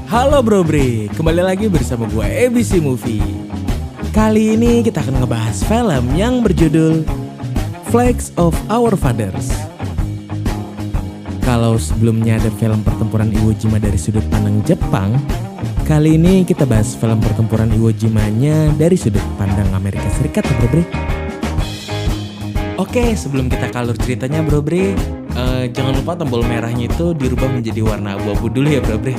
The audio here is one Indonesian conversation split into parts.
Halo Bro Bre, kembali lagi bersama gue ABC Movie. Kali ini kita akan ngebahas film yang berjudul Flags of Our Fathers. Kalau sebelumnya ada film pertempuran Iwo Jima dari sudut pandang Jepang, kali ini kita bahas film pertempuran Iwo Jimanya dari sudut pandang Amerika Serikat ya Bro Bre. Oke, sebelum kita ke alur ceritanya Bro Bre, jangan lupa tombol merahnya itu dirubah menjadi warna abu-abu dulu ya Bro Bre.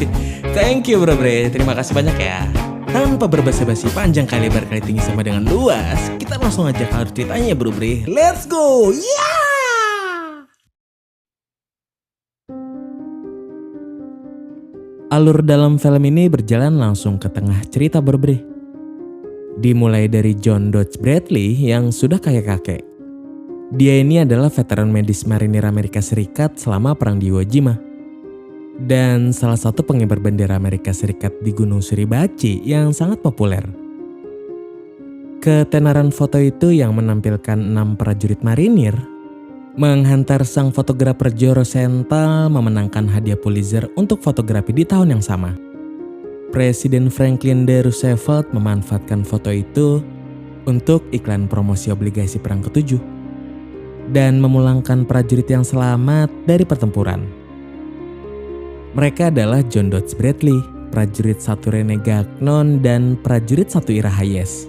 Thank you Bro Bre, terima kasih banyak ya. Tanpa berbasa-basi panjang kali lebar kali tinggi sama dengan luas, kita langsung aja ke alur ceritanya Bro Bre. Let's go! Yeah! Alur dalam film ini berjalan langsung ke tengah cerita Bro Bre. Dimulai dari John Dodge Bradley yang sudah kakek-kakek. Dia ini adalah veteran medis marinir Amerika Serikat selama perang di Iwo Jima. Dan salah satu pengibar bendera Amerika Serikat di Gunung Suribachi yang sangat populer. Ketenaran foto itu yang menampilkan 6 prajurit marinir menghantar sang fotografer Joe Rosenthal memenangkan hadiah Pulitzer untuk fotografi di tahun yang sama. Presiden Franklin D. Roosevelt memanfaatkan foto itu untuk iklan promosi obligasi perang ke-7 dan memulangkan prajurit yang selamat dari pertempuran. Mereka adalah John Dodge Bradley, prajurit 1 Rene Gagnon, dan prajurit 1 Ira Hayes.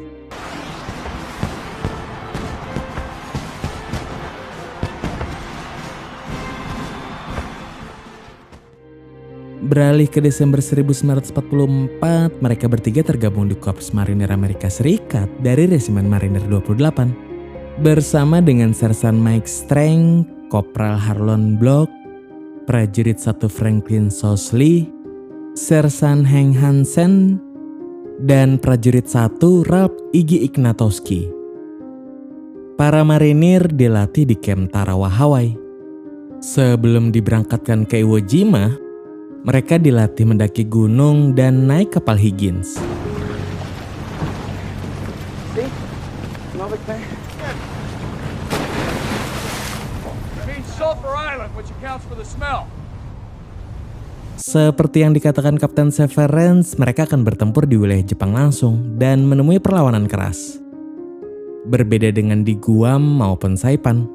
Beralih ke Desember 1944, mereka bertiga tergabung di Korps Marinir Amerika Serikat dari Resimen Marinir 28. Bersama dengan Sersan Mike Strang, Kopral Harlon Block, prajurit 1 Franklin Sousley, Sersan Hank Hansen, dan prajurit 1 Ralph Iggy Ignatowski. Para marinir dilatih di Camp Tarawa, Hawaii. Sebelum diberangkatkan ke Iwo Jima, mereka dilatih mendaki gunung dan naik kapal Higgins. Seperti yang dikatakan Kapten Severance, mereka akan bertempur di wilayah Jepang langsung dan menemui perlawanan keras. Berbeda dengan di Guam maupun Saipan.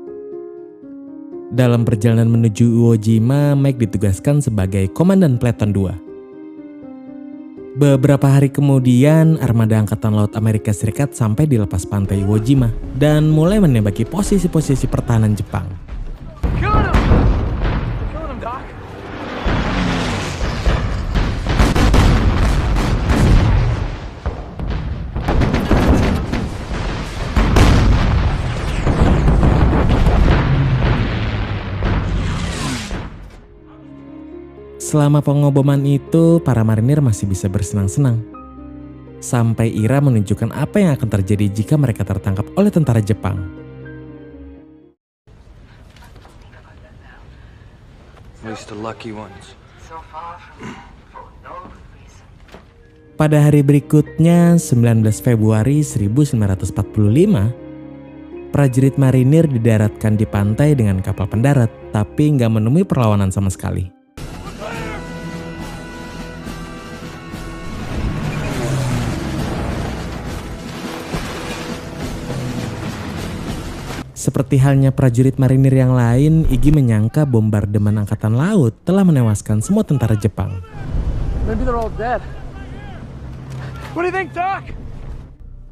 Dalam perjalanan menuju Iwo Jima, Mike ditugaskan sebagai Komandan Peleton 2. Beberapa hari kemudian, armada Angkatan Laut Amerika Serikat sampai di lepas pantai Iwo Jima dan mulai menembaki posisi-posisi pertahanan Jepang. Selama pengoboman itu, para marinir masih bisa bersenang-senang. Sampai Ira menunjukkan apa yang akan terjadi jika mereka tertangkap oleh tentara Jepang. Pada hari berikutnya, 19 Februari 1945, prajurit marinir didaratkan di pantai dengan kapal pendarat, tapi nggak menemui perlawanan sama sekali. Seperti halnya prajurit marinir yang lain, Iggy menyangka bombardemen angkatan laut telah menewaskan semua tentara Jepang.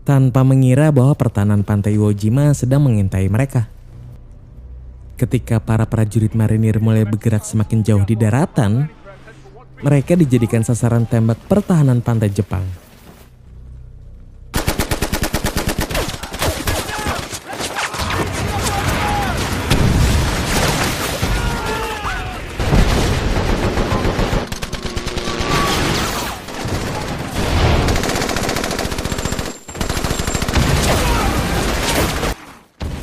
Tanpa mengira bahwa pertahanan pantai Iwo Jima sedang mengintai mereka. Ketika para prajurit marinir mulai bergerak semakin jauh di daratan, mereka dijadikan sasaran tembak pertahanan pantai Jepang.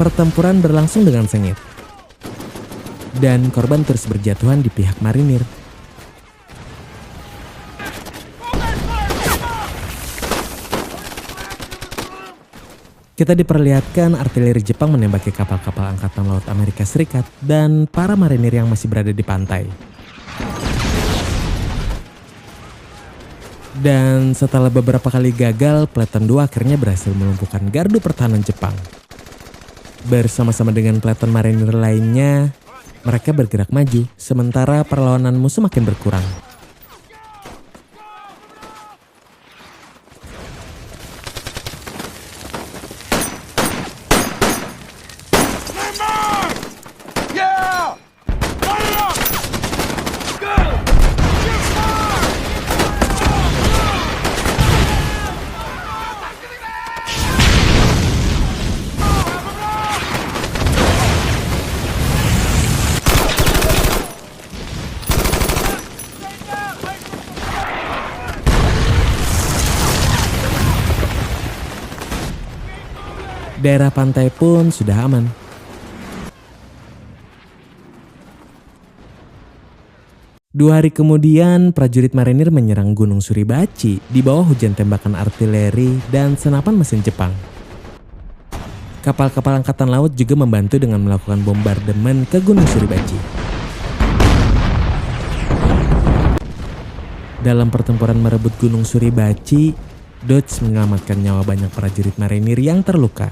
Pertempuran berlangsung dengan sengit, dan korban terus berjatuhan di pihak marinir. Kita diperlihatkan artileri Jepang menembaki kapal-kapal Angkatan Laut Amerika Serikat dan para marinir yang masih berada di pantai. Dan setelah beberapa kali gagal, Peleton 2 akhirnya berhasil melumpuhkan gardu pertahanan Jepang. Bersama-sama dengan Peleton marinir lainnya, mereka bergerak maju, sementara perlawanan musuh makin berkurang. Daerah pantai pun sudah aman. Dua hari kemudian, prajurit marinir menyerang Gunung Suribachi di bawah hujan tembakan artileri dan senapan mesin Jepang. Kapal-kapal angkatan laut juga membantu dengan melakukan bombardemen ke Gunung Suribachi. Dalam pertempuran merebut Gunung Suribachi, Dodge menyelamatkan nyawa banyak prajurit marinir yang terluka.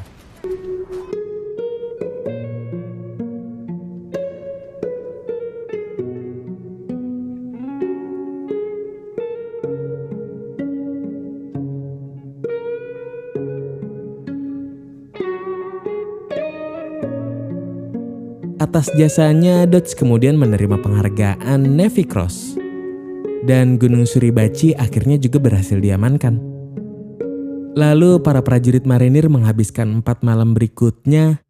Atas jasanya, Dodge kemudian menerima penghargaan Navy Cross. Dan Gunung Suribachi akhirnya juga berhasil diamankan. Lalu para prajurit marinir menghabiskan 4 malam berikutnya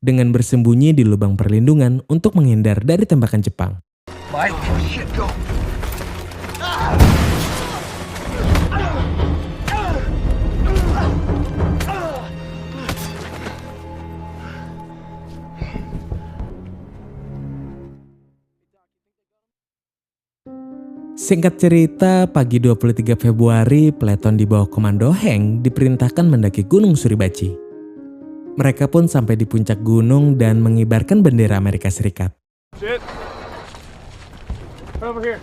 dengan bersembunyi di lubang perlindungan untuk menghindar dari tembakan Jepang. Singkat cerita, pagi 23 Februari, Peleton di bawah komando Hank diperintahkan mendaki Gunung Suribachi. Mereka pun sampai di puncak gunung dan mengibarkan bendera Amerika Serikat. Shit. Over here.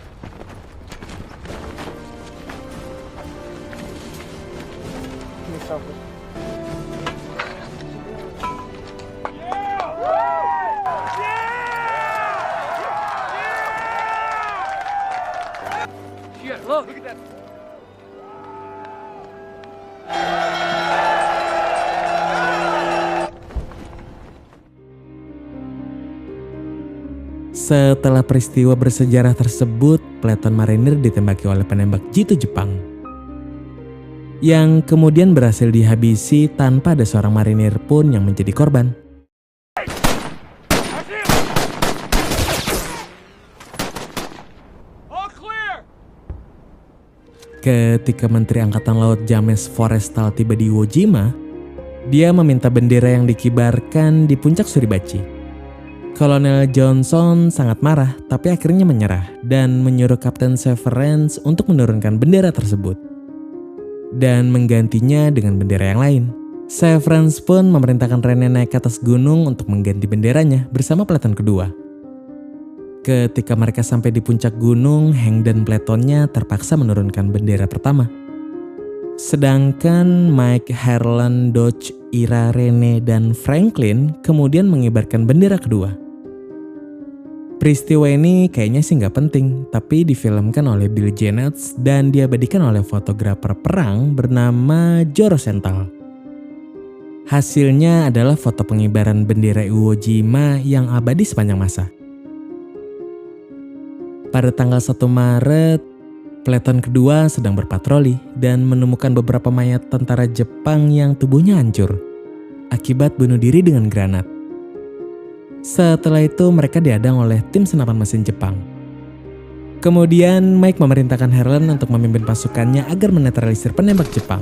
Give me something. Look at that. Setelah peristiwa bersejarah tersebut, Peleton marinir ditembaki oleh penembak jitu Jepang, yang kemudian berhasil dihabisi tanpa ada seorang marinir pun yang menjadi korban. Ketika Menteri Angkatan Laut James Forrestal tiba di Iwo Jima, dia meminta bendera yang dikibarkan di puncak Suribachi. Kolonel Johnson sangat marah, tapi akhirnya menyerah dan menyuruh Kapten Severance untuk menurunkan bendera tersebut dan menggantinya dengan bendera yang lain. Severance pun memerintahkan Rene naik ke atas gunung untuk mengganti benderanya bersama Peleton kedua. Ketika mereka sampai di puncak gunung, Hank dan Peletonnya terpaksa menurunkan bendera pertama. Sedangkan Mike, Harlan, Dodge, Ira, Rene, dan Franklin kemudian mengibarkan bendera kedua. Peristiwa ini kayaknya sih nggak penting, tapi difilmkan oleh Bill Jennings dan diabadikan oleh fotografer perang bernama Joe Rosenthal. Hasilnya adalah foto pengibaran bendera Iwo Jima yang abadi sepanjang masa. Pada tanggal 1 Maret, Peleton kedua sedang berpatroli dan menemukan beberapa mayat tentara Jepang yang tubuhnya hancur akibat bunuh diri dengan granat. Setelah itu mereka dihadang oleh tim senapan mesin Jepang. Kemudian Mike memerintahkan Harlan untuk memimpin pasukannya agar menetralisir penembak Jepang.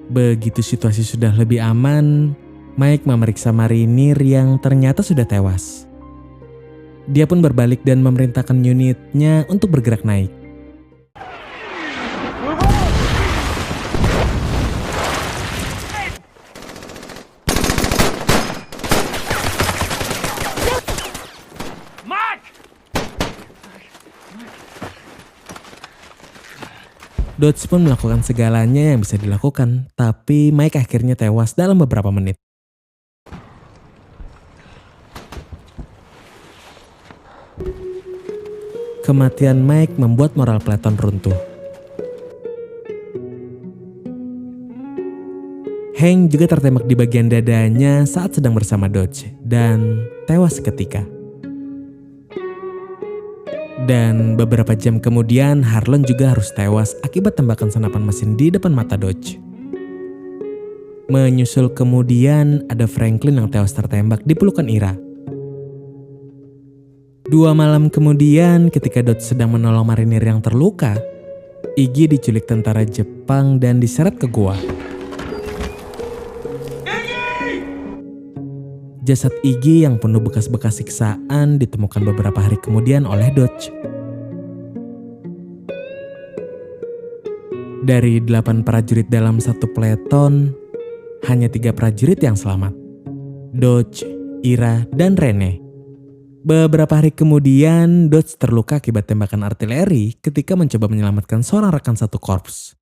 Begitu situasi sudah lebih aman, Mike memeriksa marinir yang ternyata sudah tewas. Dia pun berbalik dan memerintahkan unitnya untuk bergerak naik. Dodge pun melakukan segalanya yang bisa dilakukan, tapi Mike akhirnya tewas dalam beberapa menit. Kematian Mike membuat moral Peyton runtuh. Hank juga tertembak di bagian dadanya saat sedang bersama Dodge dan tewas seketika. Dan beberapa jam kemudian Harlan juga harus tewas akibat tembakan senapan mesin di depan mata Dodge. Menyusul kemudian ada Franklin yang tewas tertembak di pelukan Ira. 2 malam kemudian ketika Dodge sedang menolong marinir yang terluka, Iggy diculik tentara Jepang dan diseret ke gua. Jasad Iggy yang penuh bekas-bekas siksaan ditemukan beberapa hari kemudian oleh Dodge. Dari 8 prajurit dalam satu peleton, hanya 3 prajurit yang selamat. Dodge, Ira, dan Rene. Beberapa hari kemudian, Dodge terluka akibat tembakan artileri ketika mencoba menyelamatkan seorang rekan satu korps.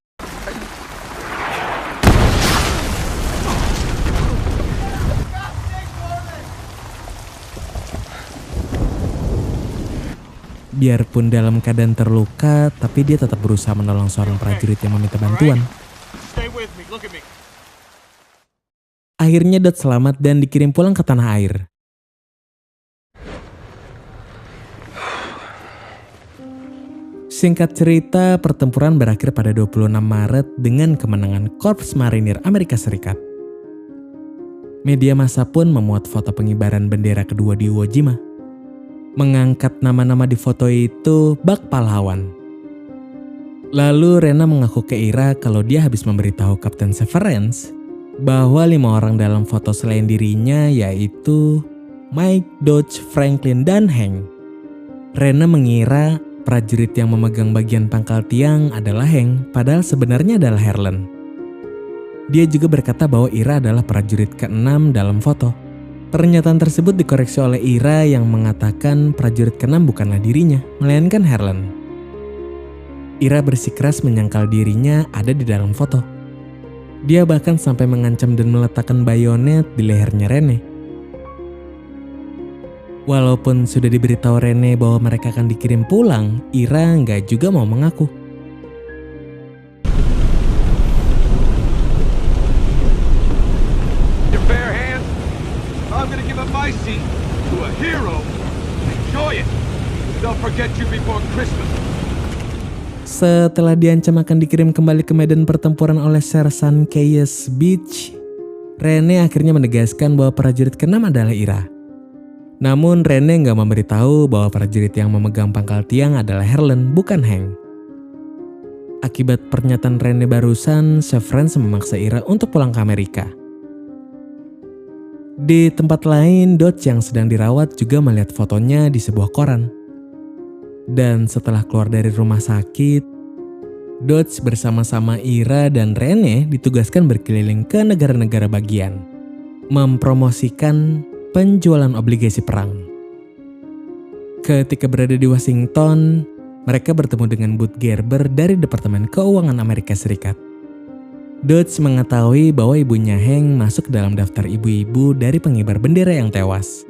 Biarpun dalam keadaan terluka, tapi dia tetap berusaha menolong seorang prajurit yang meminta bantuan. Akhirnya Dodge selamat dan dikirim pulang ke tanah air. Singkat cerita, pertempuran berakhir pada 26 Maret dengan kemenangan Korps Marinir Amerika Serikat. Media massa pun memuat foto pengibaran bendera kedua di Iwo Jima. Mengangkat nama-nama di foto itu bak pahlawan. Lalu Rena mengaku ke Ira kalau dia habis memberitahu Kapten Severance bahwa 5 orang dalam foto selain dirinya yaitu Mike, Dodge, Franklin, dan Hank. Rena mengira prajurit yang memegang bagian pangkal tiang adalah Hank, padahal sebenarnya adalah Harlan. Dia juga berkata bahwa Ira adalah prajurit ke-6 dalam foto. Pernyataan tersebut dikoreksi oleh Ira yang mengatakan prajurit ke-6 bukanlah dirinya, melainkan Harlan. Ira bersikeras menyangkal dirinya ada di dalam foto. Dia bahkan sampai mengancam dan meletakkan bayonet di lehernya Rene. Walaupun sudah diberitahu Rene bahwa mereka akan dikirim pulang, Ira nggak juga mau mengaku. Setelah diancam akan dikirim kembali ke medan pertempuran oleh Sersan Caius Beach, Rene akhirnya menegaskan bahwa prajurit ke-6 adalah Ira. Namun Rene nggak memberitahu bahwa prajurit yang memegang pangkal tiang adalah Harlan, bukan Hank. Akibat pernyataan Rene barusan, Severance memaksa Ira untuk pulang ke Amerika. Di tempat lain, Dodge yang sedang dirawat juga melihat fotonya di sebuah koran. Dan setelah keluar dari rumah sakit, Dodge bersama-sama Ira dan Rene ditugaskan berkeliling ke negara-negara bagian, mempromosikan penjualan obligasi perang. Ketika berada di Washington, mereka bertemu dengan Bud Gerber dari Departemen Keuangan Amerika Serikat. Dodge mengetahui bahwa ibunya Hank masuk dalam daftar ibu-ibu dari pengibar bendera yang tewas.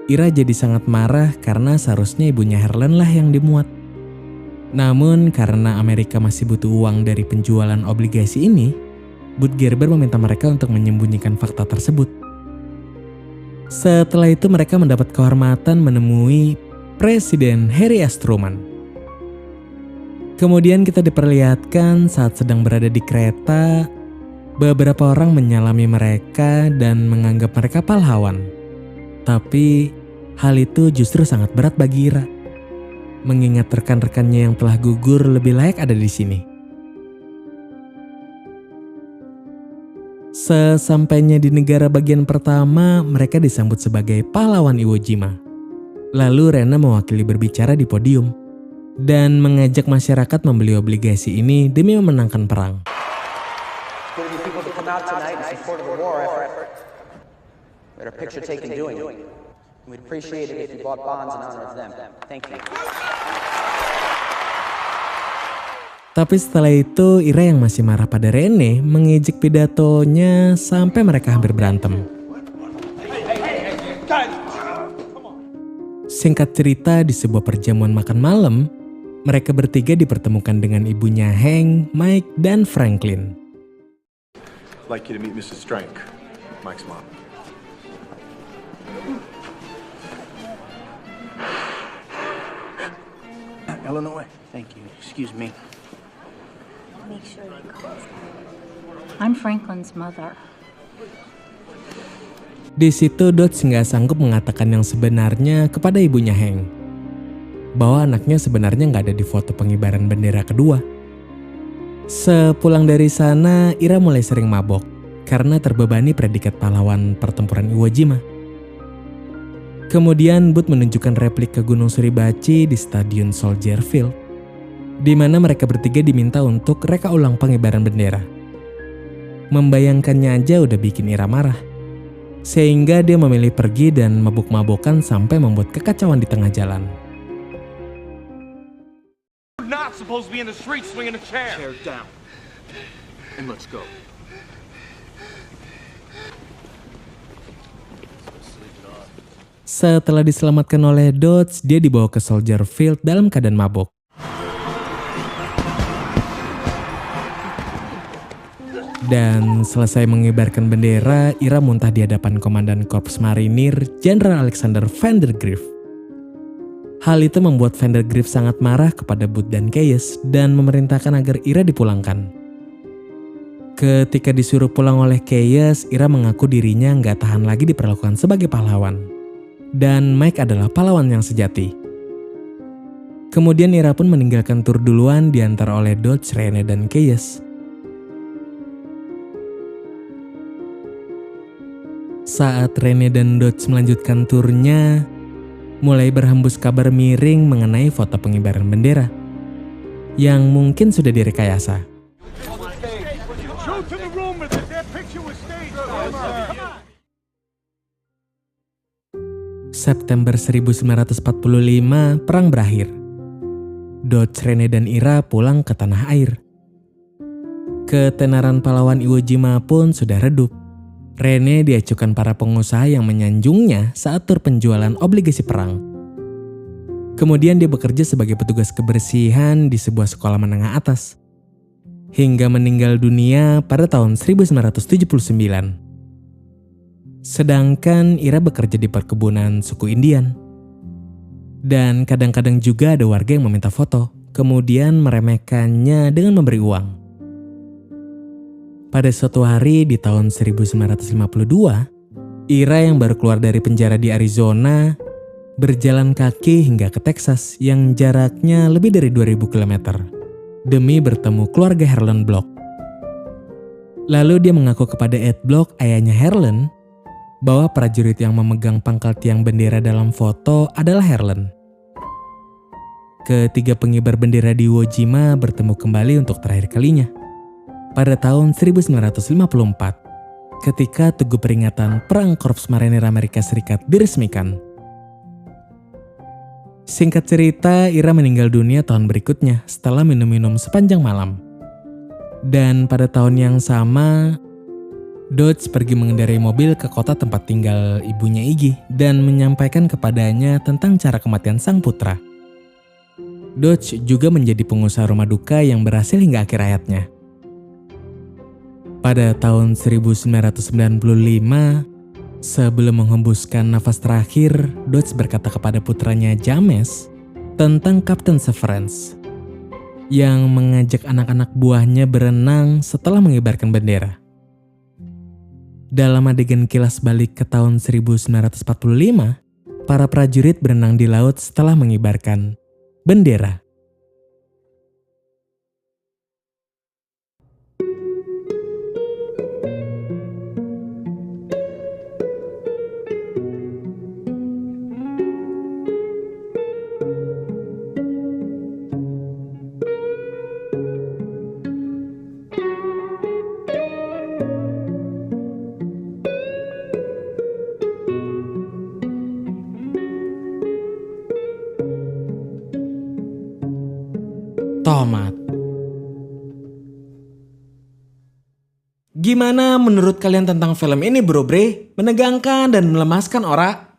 Ira jadi sangat marah karena seharusnya ibunya Harlan lah yang dimuat. Namun karena Amerika masih butuh uang dari penjualan obligasi ini, Bud Gerber meminta mereka untuk menyembunyikan fakta tersebut. Setelah itu mereka mendapat kehormatan menemui Presiden Harry S. Truman. Kemudian kita diperlihatkan saat sedang berada di kereta, beberapa orang menyalami mereka dan menganggap mereka pahlawan. Tapi hal itu justru sangat berat bagi Ira. Mengingat rekan-rekannya yang telah gugur lebih layak ada di sini. Sesampainya di negara bagian pertama, mereka disambut sebagai pahlawan Iwo Jima. Lalu Rena mewakili berbicara di podium dan mengajak masyarakat membeli obligasi ini demi memenangkan perang. Tapi setelah itu Ira yang masih marah pada Rene mengejek pidatonya sampai mereka hampir berantem. Singkat cerita, di sebuah perjamuan makan malam, mereka bertiga dipertemukan dengan ibunya Hank, Mike, dan Franklin. I'd like you to meet Mrs. Strank, Mike's mom. Illinois. Thank you. Excuse me. Make sure you call. I'm Franklin's mother. Di situ Dodge nggak sanggup mengatakan yang sebenarnya kepada ibunya Hank. Bahwa anaknya sebenarnya nggak ada di foto pengibaran bendera kedua. Sepulang dari sana, Ira mulai sering mabok karena terbebani predikat pahlawan pertempuran Iwo Jima. Kemudian Booth menunjukkan replika Gunung Suribachi di Stadion Soldier Field, di mana mereka bertiga diminta untuk reka ulang pengibaran bendera. Membayangkannya aja udah bikin Ira marah. Sehingga dia memilih pergi dan mabuk-mabukan sampai membuat kekacauan di tengah jalan. You're not supposed to be in the street swinging a chair. Chair down. And let's go. Setelah diselamatkan oleh Dodge, dia dibawa ke Soldier Field dalam keadaan mabuk. Dan selesai mengibarkan bendera, Ira muntah di hadapan Komandan Korps Marinir, Jenderal Alexander Vandergrift. Hal itu membuat Vandergrift sangat marah kepada Booth dan Keyes dan memerintahkan agar Ira dipulangkan. Ketika disuruh pulang oleh Keyes, Ira mengaku dirinya nggak tahan lagi diperlakukan sebagai pahlawan. Dan Mike adalah pahlawan yang sejati. Kemudian Ira pun meninggalkan tur duluan diantar oleh Dodge, Rene, dan Keyes. Saat Rene dan Dodge melanjutkan turnya, mulai berhembus kabar miring mengenai foto pengibaran bendera yang mungkin sudah direkayasa. September 1945, perang berakhir. Dodge, Rene, dan Ira pulang ke tanah air. Ketenaran pahlawan Iwo Jima pun sudah redup. Rene diacukan para pengusaha yang menyanjungnya saat tur penjualan obligasi perang. Kemudian dia bekerja sebagai petugas kebersihan di sebuah sekolah menengah atas. Hingga meninggal dunia pada tahun 1979. Sedangkan Ira bekerja di perkebunan suku Indian. Dan kadang-kadang juga ada warga yang meminta foto, kemudian meremehkannya dengan memberi uang. Pada suatu hari di tahun 1952, Ira yang baru keluar dari penjara di Arizona berjalan kaki hingga ke Texas yang jaraknya lebih dari 2000 km demi bertemu keluarga Harlan Block. Lalu dia mengaku kepada Ed Block, ayahnya Harlan, bahwa prajurit yang memegang pangkal tiang bendera dalam foto adalah Harlan. Ketiga pengibar bendera di Iwo Jima bertemu kembali untuk terakhir kalinya pada tahun 1954 ketika Tugu Peringatan Perang Korps Marinir Amerika Serikat diresmikan. Singkat cerita, Ira meninggal dunia tahun berikutnya setelah minum-minum sepanjang malam. Dan pada tahun yang sama, Dodge pergi mengendarai mobil ke kota tempat tinggal ibunya Iggy dan menyampaikan kepadanya tentang cara kematian sang putra. Dodge juga menjadi pengusaha rumah duka yang berhasil hingga akhir hayatnya. Pada tahun 1995, sebelum menghembuskan nafas terakhir, Dodge berkata kepada putranya James tentang Kapten Severance yang mengajak anak-anak buahnya berenang setelah mengibarkan bendera. Dalam adegan kilas balik ke tahun 1945, para prajurit berenang di laut setelah mengibarkan bendera. Tomat. Gimana menurut kalian tentang film ini bro bre? Menegangkan dan melemaskan ora?